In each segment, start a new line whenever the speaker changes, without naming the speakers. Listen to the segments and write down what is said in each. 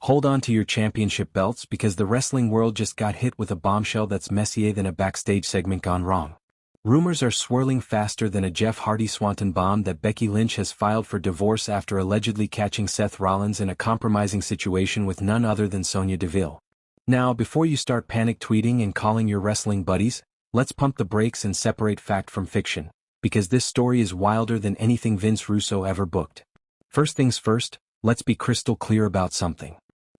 Hold on to your championship belts because the wrestling world just got hit with a bombshell that's messier than a backstage segment gone wrong. Rumors are swirling faster than a Jeff Hardy Swanton Bomb that Becky Lynch has filed for divorce after allegedly catching Seth Rollins in a compromising situation with none other than Sonya Deville. Now, before you start panic tweeting and calling your wrestling buddies, let's pump the brakes and separate fact from fiction, because this story is wilder than anything Vince Russo ever booked. First things first, let's be crystal clear about something.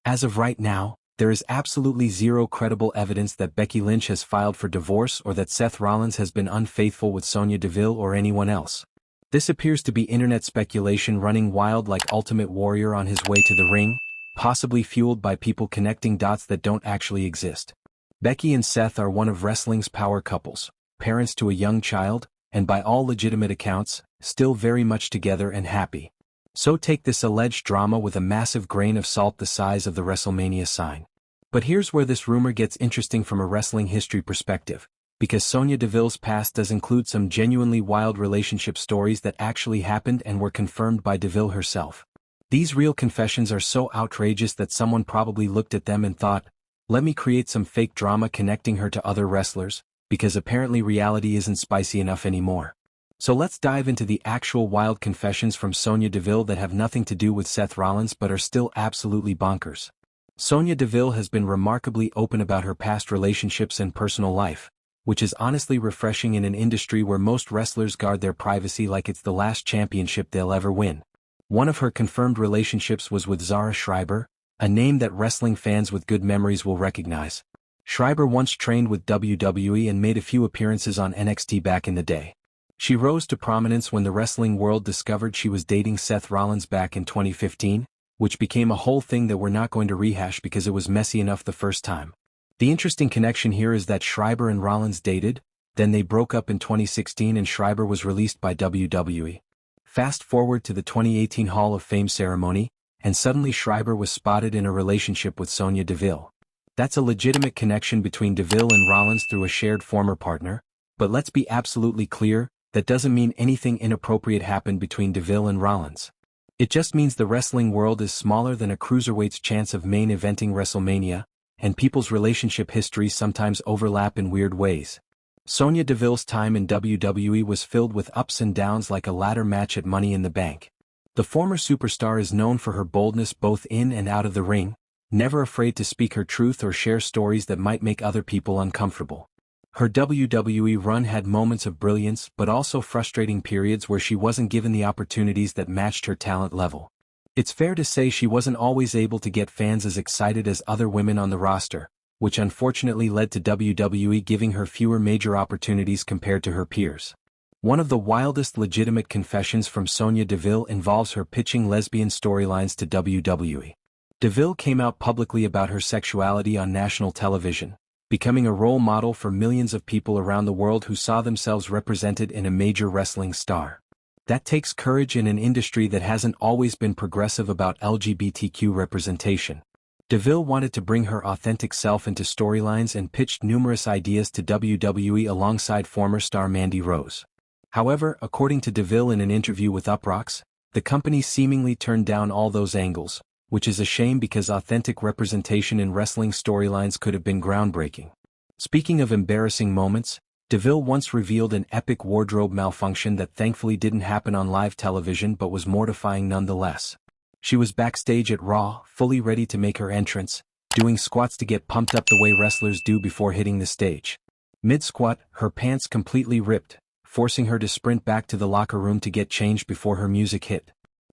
As of right now, there is absolutely zero credible evidence that Becky Lynch has filed for divorce or that Seth Rollins has been unfaithful with Sonya Deville or anyone else. This appears to be internet speculation running wild like Ultimate Warrior on his way to the ring, possibly fueled by people connecting dots that don't actually exist. Becky and Seth are one of wrestling's power couples, parents to a young child, and by all legitimate accounts, still very much together and happy. So take this alleged drama with a massive grain of salt the size of the WrestleMania sign. But here's where this rumor gets interesting from a wrestling history perspective, because Sonya Deville's past does include some genuinely wild relationship stories that actually happened and were confirmed by Deville herself. These real confessions are so outrageous that someone probably looked at them and thought, let me create some fake drama connecting her to other wrestlers, because apparently reality isn't spicy enough anymore. So let's dive into the actual wild confessions from Sonya Deville that have nothing to do with Seth Rollins but are still absolutely bonkers. Sonya Deville has been remarkably open about her past relationships and personal life, which is honestly refreshing in an industry where most wrestlers guard their privacy like it's the last championship they'll ever win. One of her confirmed relationships was with Zara Schreiber, a name that wrestling fans with good memories will recognize. Schreiber once trained with WWE and made a few appearances on NXT back in the day. She rose to prominence when the wrestling world discovered she was dating Seth Rollins back in 2015, which became a whole thing that we're not going to rehash because it was messy enough the first time. The interesting connection here is that Schreiber and Rollins dated, then they broke up in 2016 and Schreiber was released by WWE. Fast forward to the 2018 Hall of Fame ceremony, and suddenly Schreiber was spotted in a relationship with Sonya Deville. That's a legitimate connection between Deville and Rollins through a shared former partner, but let's be absolutely clear, that doesn't mean anything inappropriate happened between Deville and Rollins. It just means the wrestling world is smaller than a cruiserweight's chance of main eventing WrestleMania, and people's relationship histories sometimes overlap in weird ways. Sonya Deville's time in WWE was filled with ups and downs like a ladder match at Money in the Bank. The former superstar is known for her boldness both in and out of the ring, never afraid to speak her truth or share stories that might make other people uncomfortable. Her WWE run had moments of brilliance but also frustrating periods where she wasn't given the opportunities that matched her talent level. It's fair to say she wasn't always able to get fans as excited as other women on the roster, which unfortunately led to WWE giving her fewer major opportunities compared to her peers. One of the wildest legitimate confessions from Sonya Deville involves her pitching lesbian storylines to WWE. Deville came out publicly about her sexuality on national television, becoming a role model for millions of people around the world who saw themselves represented in a major wrestling star. That takes courage in an industry that hasn't always been progressive about LGBTQ representation. Deville wanted to bring her authentic self into storylines and pitched numerous ideas to WWE alongside former star Mandy Rose. However, according to Deville in an interview with Uproxx, the company seemingly turned down all those angles, which is a shame because authentic representation in wrestling storylines could have been groundbreaking. Speaking of embarrassing moments, Deville once revealed an epic wardrobe malfunction that thankfully didn't happen on live television but was mortifying nonetheless. She was backstage at Raw, fully ready to make her entrance, doing squats to get pumped up the way wrestlers do before hitting the stage. Mid-squat, her pants completely ripped, forcing her to sprint back to the locker room to get changed before her music hit.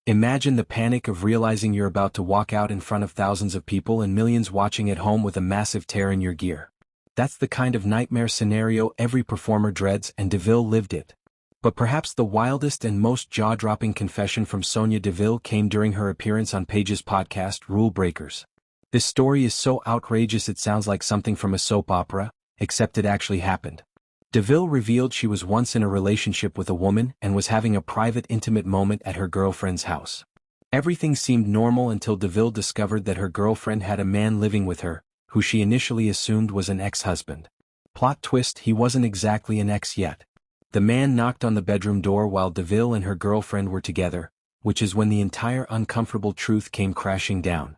Imagine the panic of realizing you're about to walk out in front of thousands of people and millions watching at home with a massive tear in your gear. That's the kind of nightmare scenario every performer dreads, and Deville lived it. But perhaps the wildest and most jaw-dropping confession from Sonya Deville came during her appearance on Paige's podcast Rule Breakers. This story is so outrageous it sounds like something from a soap opera, except it actually happened. Deville revealed she was once in a relationship with a woman and was having a private intimate moment at her girlfriend's house. Everything seemed normal until Deville discovered that her girlfriend had a man living with her, who she initially assumed was an ex-husband. Plot twist: he wasn't exactly an ex yet. The man knocked on the bedroom door while Deville and her girlfriend were together, which is when the entire uncomfortable truth came crashing down.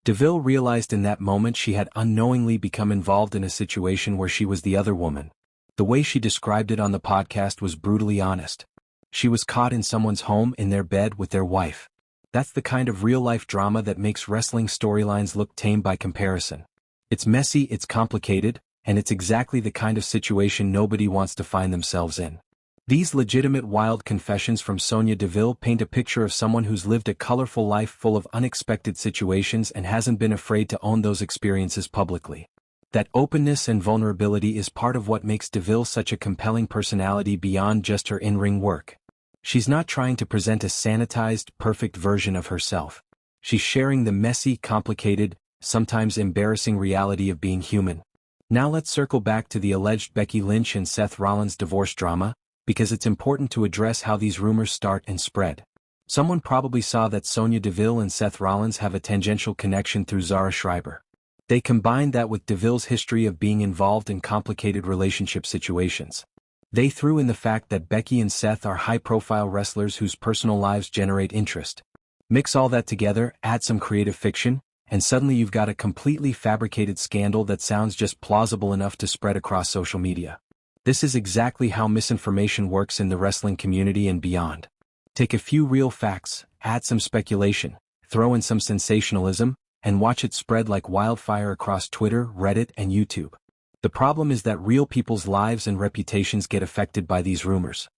Deville realized in that moment she had unknowingly become involved in a situation where she was the other woman. The way she described it on the podcast was brutally honest. She was caught in someone's home in their bed with their wife. That's the kind of real-life drama that makes wrestling storylines look tame by comparison. It's messy, it's complicated, and it's exactly the kind of situation nobody wants to find themselves in. These legitimate wild confessions from Sonya Deville paint a picture of someone who's lived a colorful life full of unexpected situations and hasn't been afraid to own those experiences publicly. That openness and vulnerability is part of what makes Deville such a compelling personality beyond just her in-ring work. She's not trying to present a sanitized, perfect version of herself. She's sharing the messy, complicated, sometimes embarrassing reality of being human. Now let's circle back to the alleged Becky Lynch and Seth Rollins divorce drama, because it's important to address how these rumors start and spread. Someone probably saw that Sonya Deville and Seth Rollins have a tangential connection through Zara Schreiber. They combined that with Deville's history of being involved in complicated relationship situations. They threw in the fact that Becky and Seth are high-profile wrestlers whose personal lives generate interest. Mix all that together, add some creative fiction, and suddenly you've got a completely fabricated scandal that sounds just plausible enough to spread across social media. This is exactly how misinformation works in the wrestling community and beyond. Take a few real facts, add some speculation, throw in some sensationalism, and watch it spread like wildfire across Twitter, Reddit, and YouTube. The problem is that real people's lives and reputations get affected by these rumors.